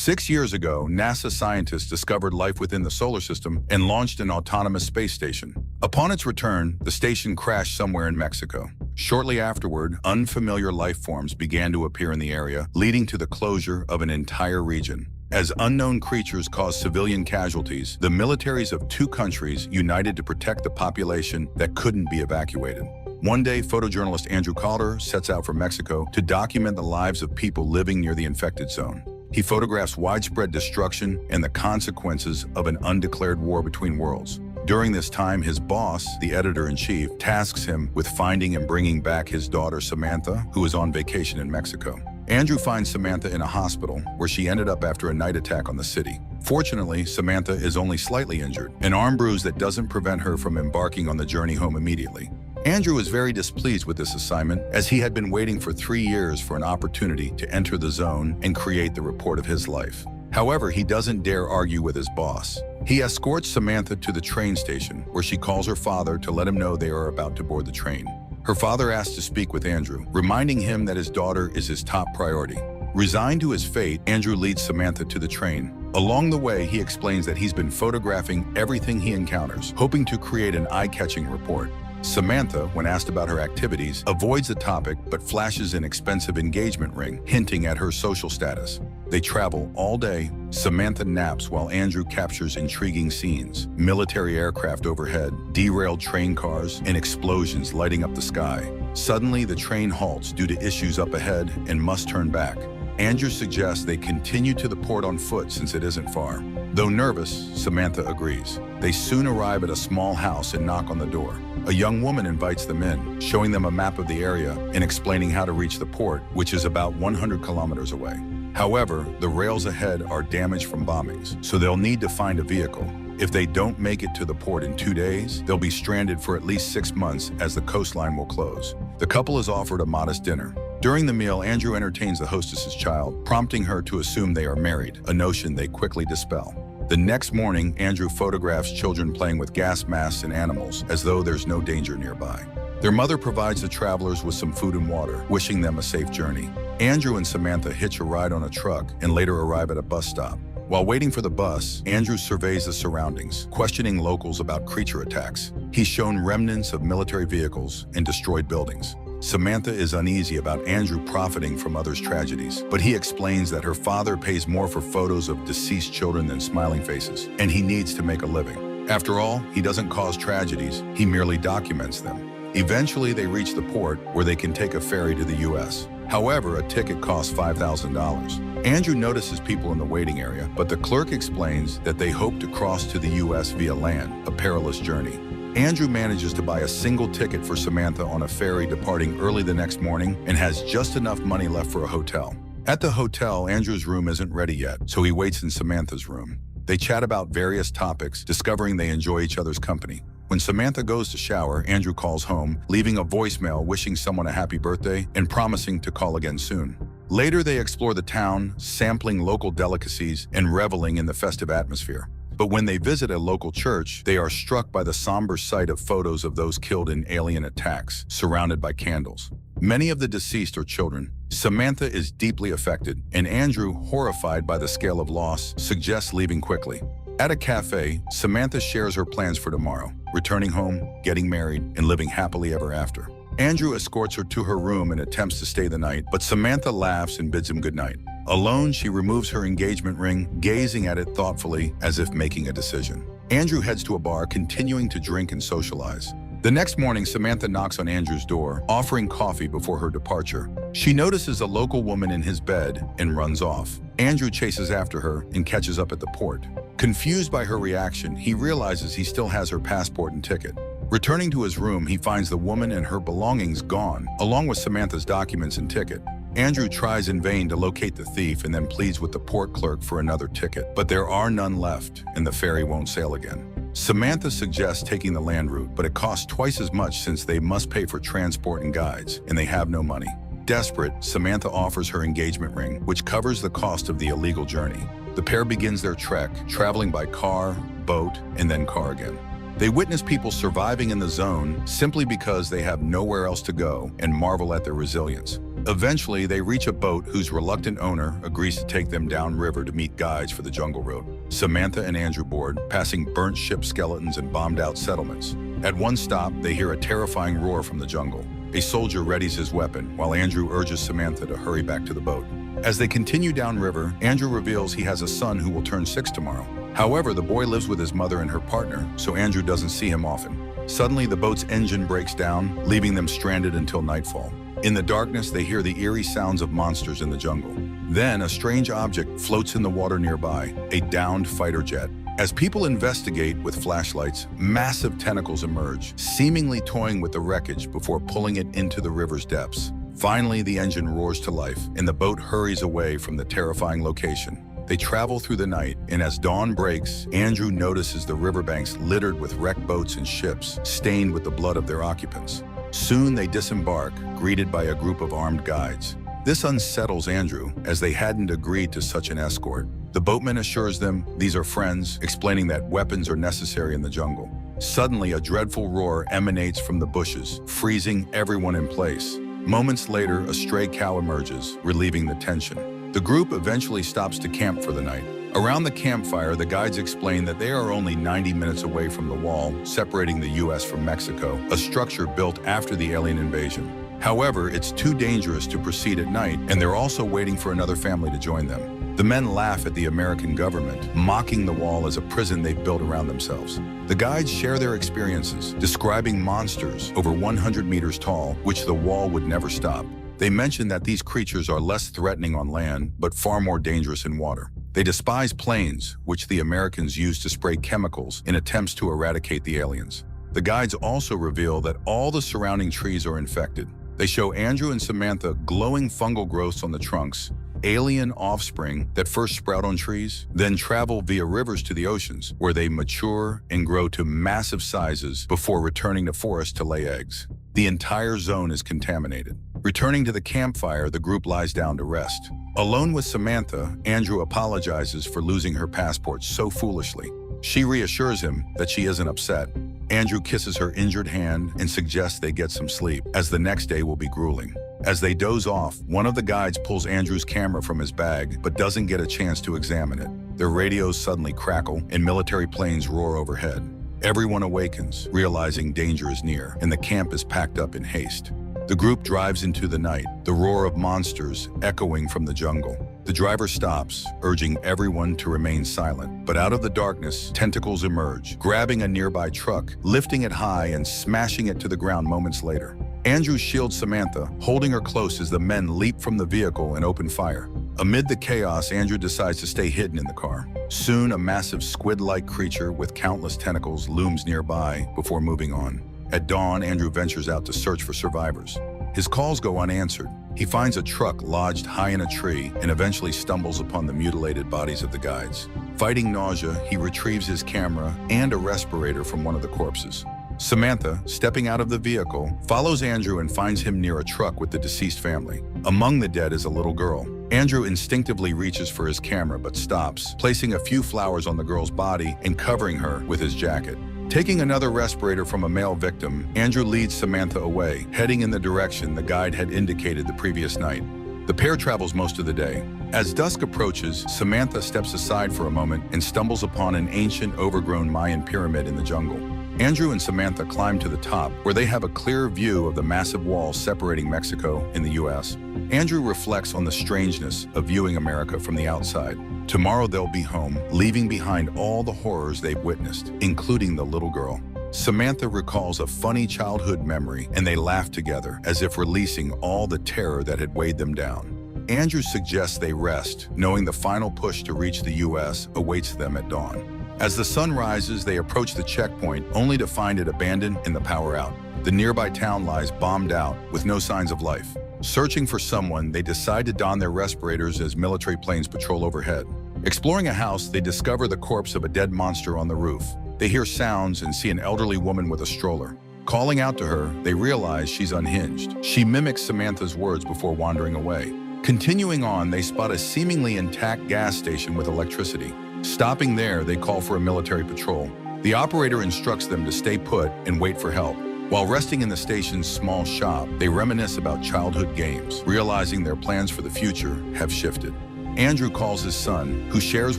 6 years ago, NASA scientists discovered life within the solar system and launched an autonomous space station. Upon its return, the station crashed somewhere in Mexico. Shortly afterward, unfamiliar life forms began to appear in the area, leading to the closure of an entire region. As unknown creatures caused civilian casualties, the militaries of 2 countries united to protect the population that couldn't be evacuated. One day, photojournalist Andrew Calder sets out for Mexico to document the lives of people living near the infected zone. He photographs widespread destruction and the consequences of an undeclared war between worlds. During this time, his boss, the editor-in-chief, tasks him with finding and bringing back his daughter Samantha, who is on vacation in Mexico. Andrew finds Samantha in a hospital, where she ended up after a night attack on the city. Fortunately, Samantha is only slightly injured, an arm bruise that doesn't prevent her from embarking on the journey home immediately. Andrew is very displeased with this assignment, as he had been waiting for 3 years for an opportunity to enter the zone and create the report of his life. However, he doesn't dare argue with his boss. He escorts Samantha to the train station, where she calls her father to let him know they are about to board the train. Her father asks to speak with Andrew, reminding him that his daughter is his top priority. Resigned to his fate, Andrew leads Samantha to the train. Along the way, he explains that he's been photographing everything he encounters, hoping to create an eye-catching report. Samantha, when asked about her activities, avoids the topic but flashes an expensive engagement ring, hinting at her social status. They travel all day. Samantha naps while Andrew captures intriguing scenes: military aircraft overhead, derailed train cars, and explosions lighting up the sky. Suddenly, the train halts due to issues up ahead and must turn back. Andrew suggests they continue to the port on foot since it isn't far. Though nervous, Samantha agrees. They soon arrive at a small house and knock on the door. A young woman invites them in, showing them a map of the area and explaining how to reach the port, which is about 100 kilometers away. However, the rails ahead are damaged from bombings, so they'll need to find a vehicle. If they don't make it to the port in 2 days, they'll be stranded for at least 6 months as the coastline will close. The couple is offered a modest dinner. During the meal, Andrew entertains the hostess's child, prompting her to assume they are married, a notion they quickly dispel. The next morning, Andrew photographs children playing with gas masks and animals, as though there's no danger nearby. Their mother provides the travelers with some food and water, wishing them a safe journey. Andrew and Samantha hitch a ride on a truck and later arrive at a bus stop. While waiting for the bus, Andrew surveys the surroundings, questioning locals about creature attacks. He's shown remnants of military vehicles and destroyed buildings. Samantha is uneasy about Andrew profiting from others' tragedies, but he explains that her father pays more for photos of deceased children than smiling faces, and he needs to make a living. After all, he doesn't cause tragedies, he merely documents them. Eventually, they reach the port, where they can take a ferry to the U.S. However, a ticket costs $5,000. Andrew notices people in the waiting area, but the clerk explains that they hope to cross to the U.S. via land, a perilous journey. Andrew manages to buy a single ticket for Samantha on a ferry departing early the next morning and has just enough money left for a hotel. At the hotel, Andrew's room isn't ready yet, so he waits in Samantha's room. They chat about various topics, discovering they enjoy each other's company. When Samantha goes to shower, Andrew calls home, leaving a voicemail wishing someone a happy birthday and promising to call again soon. Later, they explore the town, sampling local delicacies and reveling in the festive atmosphere. But when they visit a local church, they are struck by the somber sight of photos of those killed in alien attacks, surrounded by candles. Many of the deceased are children. Samantha is deeply affected, and Andrew, horrified by the scale of loss, suggests leaving quickly. At a cafe, Samantha shares her plans for tomorrow, returning home, getting married, and living happily ever after. Andrew escorts her to her room and attempts to stay the night, but Samantha laughs and bids him goodnight. Alone, she removes her engagement ring, gazing at it thoughtfully as if making a decision. Andrew heads to a bar, continuing to drink and socialize. The next morning, Samantha knocks on Andrew's door, offering coffee before her departure. She notices a local woman in his bed and runs off. Andrew chases after her and catches up at the port. Confused by her reaction, he realizes he still has her passport and ticket. Returning to his room, he finds the woman and her belongings gone, along with Samantha's documents and ticket. Andrew tries in vain to locate the thief and then pleads with the port clerk for another ticket, but there are none left, and the ferry won't sail again. Samantha suggests taking the land route, but it costs twice as much since they must pay for transport and guides, and they have no money. Desperate, Samantha offers her engagement ring, which covers the cost of the illegal journey. The pair begins their trek, traveling by car, boat, and then car again. They witness people surviving in the zone simply because they have nowhere else to go and marvel at their resilience. Eventually, they reach a boat whose reluctant owner agrees to take them downriver to meet guides for the jungle road. Samantha and Andrew board, passing burnt ship skeletons and bombed-out settlements. At one stop, they hear a terrifying roar from the jungle. A soldier readies his weapon, while Andrew urges Samantha to hurry back to the boat. As they continue downriver, Andrew reveals he has a son who will turn 6 tomorrow. However, the boy lives with his mother and her partner, so Andrew doesn't see him often. Suddenly, the boat's engine breaks down, leaving them stranded until nightfall. In the darkness, they hear the eerie sounds of monsters in the jungle. Then, a strange object floats in the water nearby, a downed fighter jet. As people investigate with flashlights, massive tentacles emerge, seemingly toying with the wreckage before pulling it into the river's depths. Finally, the engine roars to life, and the boat hurries away from the terrifying location. They travel through the night, and as dawn breaks, Andrew notices the riverbanks littered with wrecked boats and ships, stained with the blood of their occupants. Soon they disembark, greeted by a group of armed guides. This unsettles Andrew, as they hadn't agreed to such an escort. The boatman assures them these are friends, explaining that weapons are necessary in the jungle. Suddenly, a dreadful roar emanates from the bushes, freezing everyone in place. Moments later, a stray cow emerges, relieving the tension. The group eventually stops to camp for the night. Around the campfire, the guides explain that they are only 90 minutes away from the wall separating the U.S. from Mexico, a structure built after the alien invasion. However, it's too dangerous to proceed at night, and they're also waiting for another family to join them. The men laugh at the American government, mocking the wall as a prison they've built around themselves. The guides share their experiences, describing monsters over 100 meters tall, which the wall would never stop. They mention that these creatures are less threatening on land, but far more dangerous in water. They despise planes, which the Americans use to spray chemicals in attempts to eradicate the aliens. The guides also reveal that all the surrounding trees are infected. They show Andrew and Samantha glowing fungal growths on the trunks, alien offspring that first sprout on trees, then travel via rivers to the oceans, where they mature and grow to massive sizes before returning to forests to lay eggs. The entire zone is contaminated. Returning to the campfire, the group lies down to rest. Alone with Samantha, Andrew apologizes for losing her passport so foolishly. She reassures him that she isn't upset. Andrew kisses her injured hand and suggests they get some sleep, as the next day will be grueling. As they doze off, one of the guides pulls Andrew's camera from his bag, but doesn't get a chance to examine it. Their radios suddenly crackle, and military planes roar overhead. Everyone awakens, realizing danger is near, and the camp is packed up in haste. The group drives into the night, the roar of monsters echoing from the jungle. The driver stops, urging everyone to remain silent. But out of the darkness, tentacles emerge, grabbing a nearby truck, lifting it high and smashing it to the ground moments later. Andrew shields Samantha, holding her close as the men leap from the vehicle and open fire. Amid the chaos, Andrew decides to stay hidden in the car. Soon, a massive squid-like creature with countless tentacles looms nearby before moving on. At dawn, Andrew ventures out to search for survivors. His calls go unanswered. He finds a truck lodged high in a tree and eventually stumbles upon the mutilated bodies of the guides. Fighting nausea, he retrieves his camera and a respirator from one of the corpses. Samantha, stepping out of the vehicle, follows Andrew and finds him near a truck with the deceased family. Among the dead is a little girl. Andrew instinctively reaches for his camera but stops, placing a few flowers on the girl's body and covering her with his jacket. Taking another respirator from a male victim, Andrew leads Samantha away, heading in the direction the guide had indicated the previous night. The pair travels most of the day. As dusk approaches, Samantha steps aside for a moment and stumbles upon an ancient, overgrown Mayan pyramid in the jungle. Andrew and Samantha climb to the top, where they have a clear view of the massive wall separating Mexico and the U.S. Andrew reflects on the strangeness of viewing America from the outside. Tomorrow they'll be home, leaving behind all the horrors they've witnessed, including the little girl. Samantha recalls a funny childhood memory, and they laugh together, as if releasing all the terror that had weighed them down. Andrew suggests they rest, knowing the final push to reach the U.S. awaits them at dawn. As the sun rises, they approach the checkpoint, only to find it abandoned and the power out. The nearby town lies bombed out, with no signs of life. Searching for someone, they decide to don their respirators as military planes patrol overhead. Exploring a house, they discover the corpse of a dead monster on the roof. They hear sounds and see an elderly woman with a stroller. Calling out to her, they realize she's unhinged. She mimics Samantha's words before wandering away. Continuing on, they spot a seemingly intact gas station with electricity. Stopping there, they call for a military patrol. The operator instructs them to stay put and wait for help. While resting in the station's small shop, they reminisce about childhood games, realizing their plans for the future have shifted. Andrew calls his son, who shares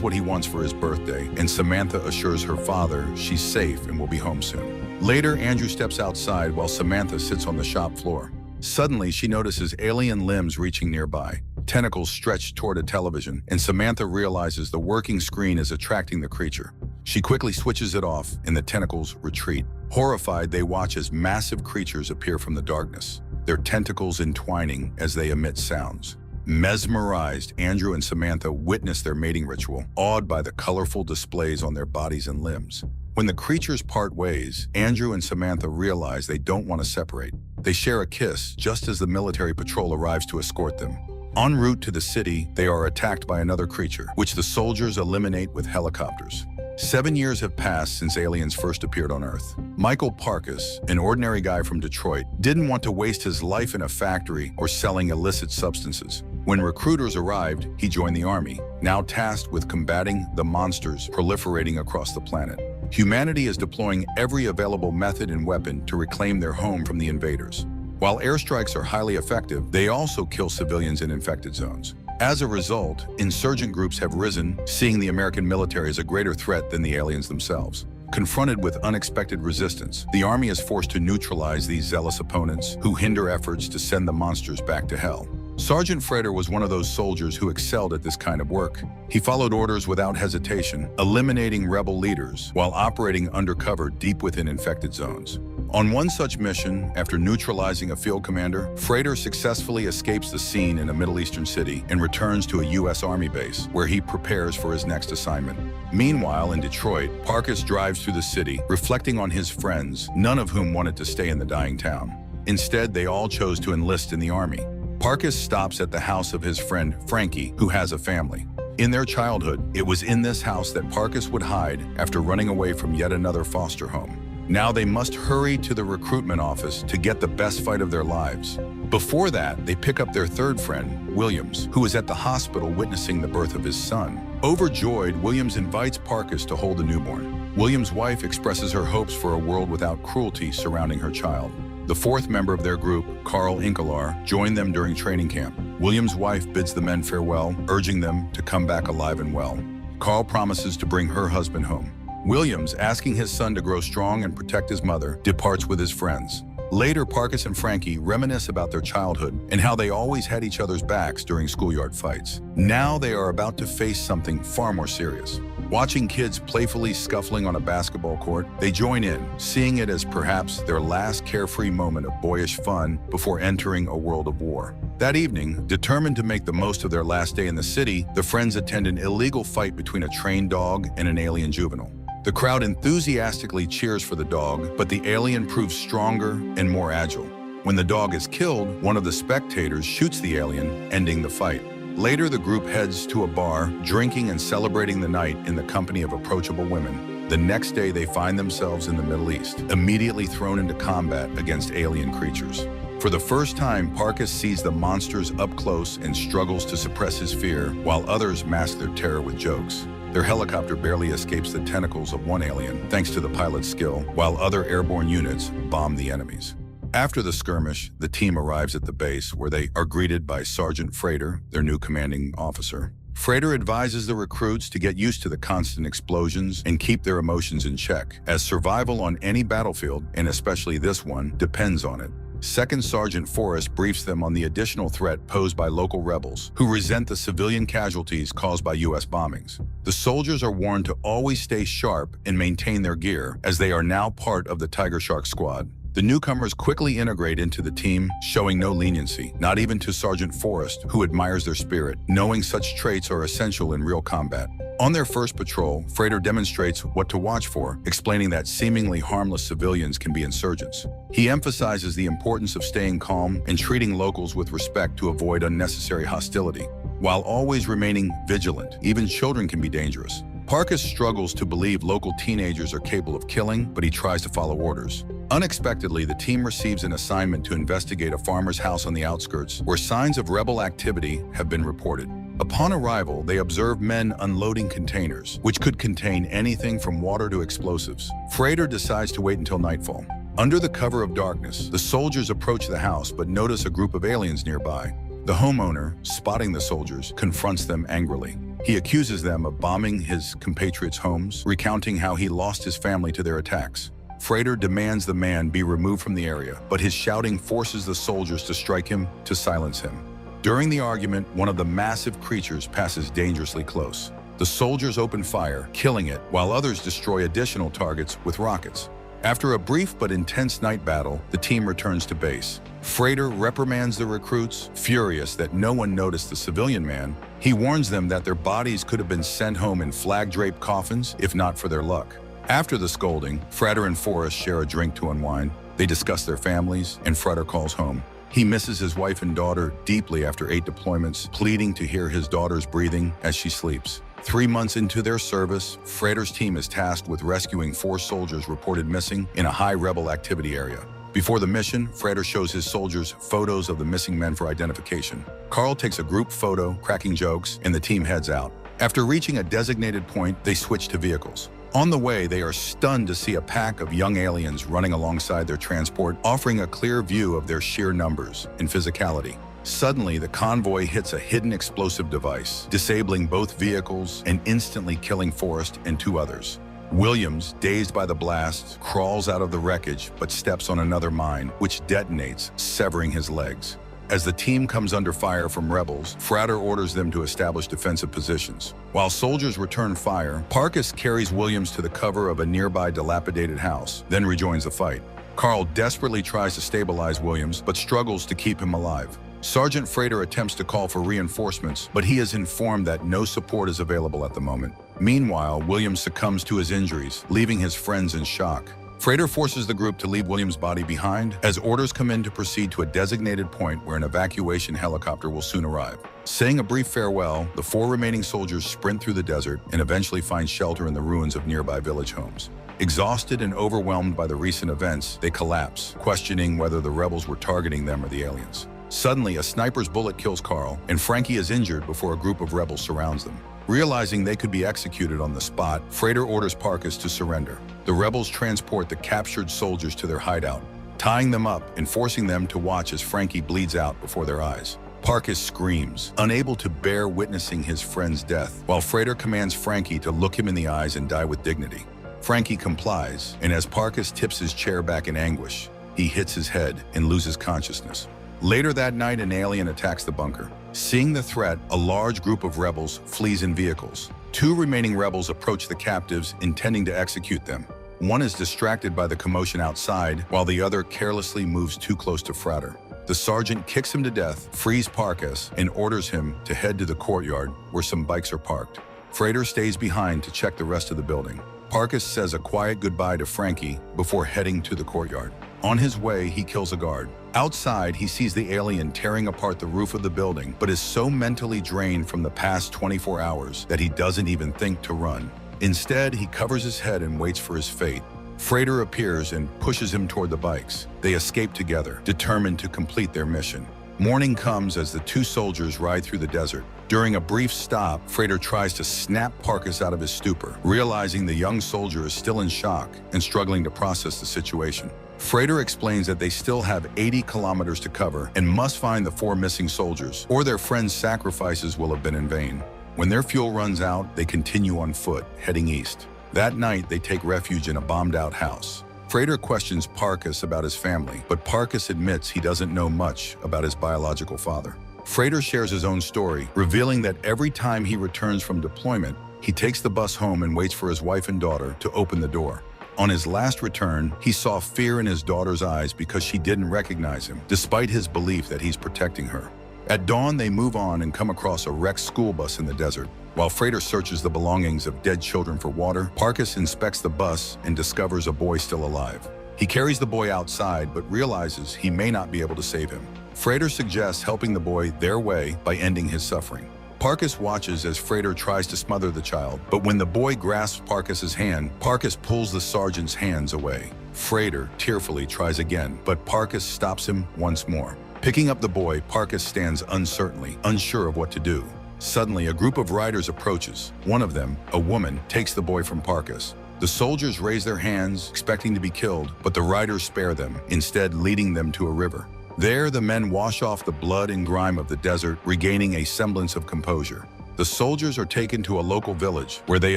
what he wants for his birthday, and Samantha assures her father she's safe and will be home soon. Later, Andrew steps outside while Samantha sits on the shop floor. Suddenly, she notices alien limbs reaching nearby, tentacles stretched toward a television, and Samantha realizes the working screen is attracting the creature. She quickly switches it off, and the tentacles retreat. Horrified, they watch as massive creatures appear from the darkness, their tentacles entwining as they emit sounds. Mesmerized, Andrew and Samantha witness their mating ritual, awed by the colorful displays on their bodies and limbs. When the creatures part ways, Andrew and Samantha realize they don't want to separate. They share a kiss just as the military patrol arrives to escort them. En route to the city, they are attacked by another creature, which the soldiers eliminate with helicopters. 7 years have passed since aliens first appeared on Earth. Michael Parkas, an ordinary guy from Detroit, didn't want to waste his life in a factory or selling illicit substances. When recruiters arrived, he joined the army, now tasked with combating the monsters proliferating across the planet. Humanity is deploying every available method and weapon to reclaim their home from the invaders. While airstrikes are highly effective, they also kill civilians in infected zones. As a result, insurgent groups have risen, seeing the American military as a greater threat than the aliens themselves. Confronted with unexpected resistance, the army is forced to neutralize these zealous opponents who hinder efforts to send the monsters back to hell. Sergeant Frater was one of those soldiers who excelled at this kind of work. He followed orders without hesitation, eliminating rebel leaders while operating undercover deep within infected zones. On one such mission, after neutralizing a field commander, Frater successfully escapes the scene in a Middle Eastern city and returns to a U.S. Army base, where he prepares for his next assignment. Meanwhile, in Detroit, Parkas drives through the city, reflecting on his friends, none of whom wanted to stay in the dying town. Instead, they all chose to enlist in the Army. Parkas stops at the house of his friend Frankie, who has a family. In their childhood, it was in this house that Parkas would hide after running away from yet another foster home. Now they must hurry to the recruitment office to get the best fight of their lives. Before that, they pick up their third friend, Williams, who is at the hospital witnessing the birth of his son. Overjoyed, Williams invites Parkas to hold the newborn. Williams' wife expresses her hopes for a world without cruelty surrounding her child. The fourth member of their group, Carl Inkelar, joined them during training camp. Williams' wife bids the men farewell, urging them to come back alive and well. Carl promises to bring her husband home. Williams, asking his son to grow strong and protect his mother, departs with his friends. Later, Parkas and Frankie reminisce about their childhood and how they always had each other's backs during schoolyard fights. Now they are about to face something far more serious. Watching kids playfully scuffling on a basketball court, they join in, seeing it as perhaps their last carefree moment of boyish fun before entering a world of war. That evening, determined to make the most of their last day in the city, the friends attend an illegal fight between a trained dog and an alien juvenile. The crowd enthusiastically cheers for the dog, but the alien proves stronger and more agile. When the dog is killed, one of the spectators shoots the alien, ending the fight. Later, the group heads to a bar, drinking and celebrating the night in the company of approachable women. The next day, they find themselves in the Middle East, immediately thrown into combat against alien creatures. For the first time, Parkas sees the monsters up close and struggles to suppress his fear, while others mask their terror with jokes. Their helicopter barely escapes the tentacles of one alien, thanks to the pilot's skill, while other airborne units bomb the enemies. After the skirmish, the team arrives at the base, where they are greeted by Sergeant Frater, their new commanding officer. Frater advises the recruits to get used to the constant explosions and keep their emotions in check, as survival on any battlefield, and especially this one, depends on it. Second Sergeant Forrest briefs them on the additional threat posed by local rebels, who resent the civilian casualties caused by U.S. bombings. The soldiers are warned to always stay sharp and maintain their gear, as they are now part of the Tiger Shark squad. The newcomers quickly integrate into the team, showing no leniency, not even to Sergeant Forrest, who admires their spirit, knowing such traits are essential in real combat. On their first patrol, Frater demonstrates what to watch for, explaining that seemingly harmless civilians can be insurgents. He emphasizes the importance of staying calm and treating locals with respect to avoid unnecessary hostility. While always remaining vigilant, even children can be dangerous. Parkas struggles to believe local teenagers are capable of killing, but he tries to follow orders. Unexpectedly, the team receives an assignment to investigate a farmer's house on the outskirts, where signs of rebel activity have been reported. Upon arrival, they observe men unloading containers, which could contain anything from water to explosives. Frater decides to wait until nightfall. Under the cover of darkness, the soldiers approach the house but notice a group of aliens nearby. The homeowner, spotting the soldiers, confronts them angrily. He accuses them of bombing his compatriots' homes, recounting how he lost his family to their attacks. Frater demands the man be removed from the area, but his shouting forces the soldiers to strike him to silence him. During the argument, one of the massive creatures passes dangerously close. The soldiers open fire, killing it, while others destroy additional targets with rockets. After a brief but intense night battle, the team returns to base. Frater reprimands the recruits, furious that no one noticed the civilian man. He warns them that their bodies could have been sent home in flag-draped coffins if not for their luck. After the scolding, Frater and Forrest share a drink to unwind. They discuss their families, and Frater calls home. He misses his wife and daughter deeply after 8 deployments, pleading to hear his daughter's breathing as she sleeps. 3 months into their service, Frater's team is tasked with rescuing 4 soldiers reported missing in a high rebel activity area. Before the mission, Frater shows his soldiers photos of the missing men for identification. Carl takes a group photo, cracking jokes, and the team heads out. After reaching a designated point, they switch to vehicles. On the way, they are stunned to see a pack of young aliens running alongside their transport, offering a clear view of their sheer numbers and physicality. Suddenly, the convoy hits a hidden explosive device, disabling both vehicles and instantly killing Forrest and 2 others. Williams, dazed by the blast, crawls out of the wreckage but steps on another mine, which detonates, severing his legs. As the team comes under fire from rebels, Frater orders them to establish defensive positions. While soldiers return fire, Parkus carries Williams to the cover of a nearby dilapidated house, then rejoins the fight. Carl desperately tries to stabilize Williams, but struggles to keep him alive. Sergeant Frater attempts to call for reinforcements, but he is informed that no support is available at the moment. Meanwhile, Williams succumbs to his injuries, leaving his friends in shock. Frater forces the group to leave Williams' body behind as orders come in to proceed to a designated point where an evacuation helicopter will soon arrive. Saying a brief farewell, the 4 remaining soldiers sprint through the desert and eventually find shelter in the ruins of nearby village homes. Exhausted and overwhelmed by the recent events, they collapse, questioning whether the rebels were targeting them or the aliens. Suddenly, a sniper's bullet kills Carl, and Frankie is injured before a group of rebels surrounds them. Realizing they could be executed on the spot, Frater orders Parkus to surrender. The rebels transport the captured soldiers to their hideout, tying them up and forcing them to watch as Frankie bleeds out before their eyes. Parkus screams, unable to bear witnessing his friend's death, while Frater commands Frankie to look him in the eyes and die with dignity. Frankie complies, and as Parkus tips his chair back in anguish, he hits his head and loses consciousness. Later that night, an alien attacks the bunker. Seeing the threat, a large group of rebels flees in vehicles. 2 remaining rebels approach the captives, intending to execute them. One is distracted by the commotion outside, while the other carelessly moves too close to Frater. The sergeant kicks him to death, frees Parkus, and orders him to head to the courtyard where some bikes are parked. Frater stays behind to check the rest of the building. Parkus says a quiet goodbye to Frankie before heading to the courtyard. On his way, he kills a guard. Outside, he sees the alien tearing apart the roof of the building, but is so mentally drained from the past 24 hours that he doesn't even think to run. Instead, he covers his head and waits for his fate. Frater appears and pushes him toward the bikes. They escape together, determined to complete their mission. Morning comes as the 2 soldiers ride through the desert. During a brief stop, Frater tries to snap Parkus out of his stupor, realizing the young soldier is still in shock and struggling to process the situation. Frater explains that they still have 80 kilometers to cover and must find the 4 missing soldiers, or their friends' sacrifices will have been in vain. When their fuel runs out, they continue on foot, heading east. That night, they take refuge in a bombed-out house. Frater questions Parkus about his family, but Parkus admits he doesn't know much about his biological father. Frater shares his own story, revealing that every time he returns from deployment, he takes the bus home and waits for his wife and daughter to open the door. On his last return, he saw fear in his daughter's eyes because she didn't recognize him, despite his belief that he's protecting her. At dawn, they move on and come across a wrecked school bus in the desert. While Frater searches the belongings of dead children for water, Parkus inspects the bus and discovers a boy still alive. He carries the boy outside, but realizes he may not be able to save him. Frater suggests helping the boy their way by ending his suffering. Parkus watches as Frater tries to smother the child, but when the boy grasps Parkus's hand, Parkus pulls the sergeant's hands away. Frater tearfully tries again, but Parkus stops him once more. Picking up the boy, Parkus stands uncertainly, unsure of what to do. Suddenly, a group of riders approaches. One of them, a woman, takes the boy from Parkus. The soldiers raise their hands, expecting to be killed, but the riders spare them, instead leading them to a river. There, the men wash off the blood and grime of the desert, regaining a semblance of composure. The soldiers are taken to a local village, where they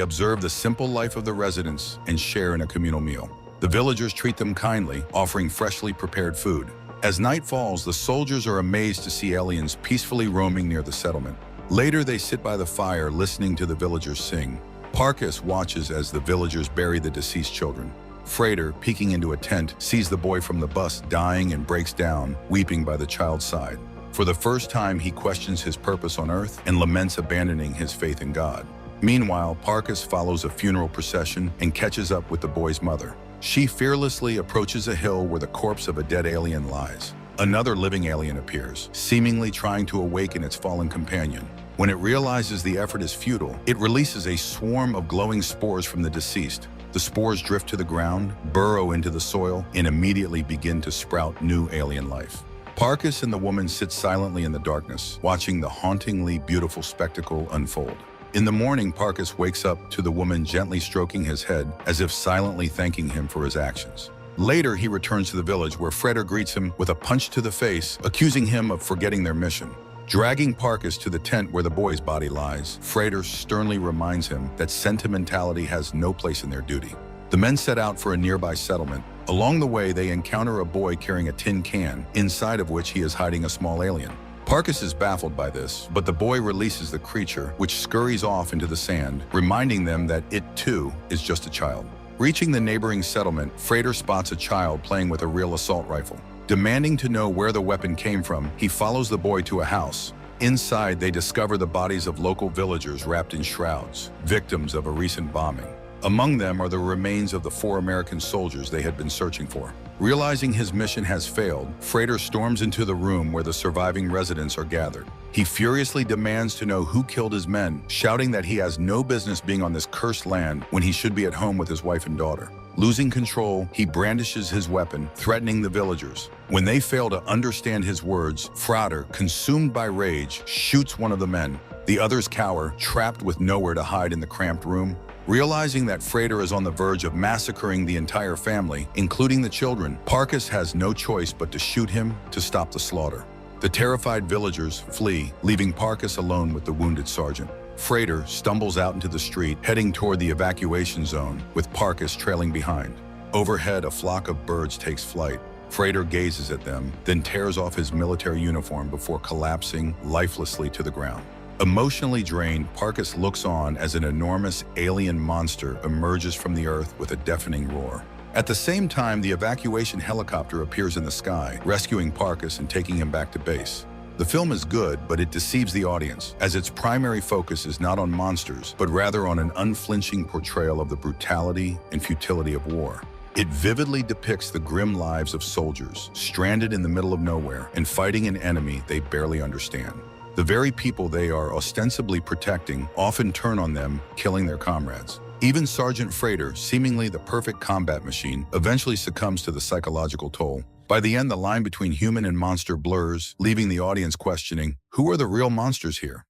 observe the simple life of the residents and share in a communal meal. The villagers treat them kindly, offering freshly prepared food. As night falls, the soldiers are amazed to see aliens peacefully roaming near the settlement. Later, they sit by the fire, listening to the villagers sing. Parkus watches as the villagers bury the deceased children. Frater, peeking into a tent, sees the boy from the bus dying and breaks down, weeping by the child's side. For the first time, he questions his purpose on Earth and laments abandoning his faith in God. Meanwhile, Parkus follows a funeral procession and catches up with the boy's mother. She fearlessly approaches a hill where the corpse of a dead alien lies. Another living alien appears, seemingly trying to awaken its fallen companion. When it realizes the effort is futile, it releases a swarm of glowing spores from the deceased. The spores drift to the ground, burrow into the soil, and immediately begin to sprout new alien life. Parkus and the woman sit silently in the darkness, watching the hauntingly beautiful spectacle unfold. In the morning, Parkus wakes up to the woman gently stroking his head, as if silently thanking him for his actions. Later, he returns to the village, where Freder greets him with a punch to the face, accusing him of forgetting their mission. Dragging Parkus to the tent where the boy's body lies, Freder sternly reminds him that sentimentality has no place in their duty. The men set out for a nearby settlement. Along the way, they encounter a boy carrying a tin can, inside of which he is hiding a small alien. Parkus is baffled by this, but the boy releases the creature, which scurries off into the sand, reminding them that it, too, is just a child. Reaching the neighboring settlement, Freder spots a child playing with a real assault rifle. Demanding to know where the weapon came from, he follows the boy to a house. Inside, they discover the bodies of local villagers wrapped in shrouds, victims of a recent bombing. Among them are the remains of the 4 American soldiers they had been searching for. Realizing his mission has failed, Freder storms into the room where the surviving residents are gathered. He furiously demands to know who killed his men, shouting that he has no business being on this cursed land when he should be at home with his wife and daughter. Losing control, he brandishes his weapon, threatening the villagers. When they fail to understand his words, Frater, consumed by rage, shoots one of the men. The others cower, trapped with nowhere to hide in the cramped room. Realizing that Freder is on the verge of massacring the entire family, including the children, Parkus has no choice but to shoot him to stop the slaughter. The terrified villagers flee, leaving Parkus alone with the wounded sergeant. Freder stumbles out into the street, heading toward the evacuation zone, with Parkus trailing behind. Overhead, a flock of birds takes flight. Freder gazes at them, then tears off his military uniform before collapsing lifelessly to the ground. Emotionally drained, Parkus looks on as an enormous alien monster emerges from the earth with a deafening roar. At the same time, the evacuation helicopter appears in the sky, rescuing Parkus and taking him back to base. The film is good, but it deceives the audience, as its primary focus is not on monsters, but rather on an unflinching portrayal of the brutality and futility of war. It vividly depicts the grim lives of soldiers, stranded in the middle of nowhere and fighting an enemy they barely understand. The very people they are ostensibly protecting often turn on them, killing their comrades. Even Sergeant Freder, seemingly the perfect combat machine, eventually succumbs to the psychological toll. By the end, the line between human and monster blurs, leaving the audience questioning, who are the real monsters here?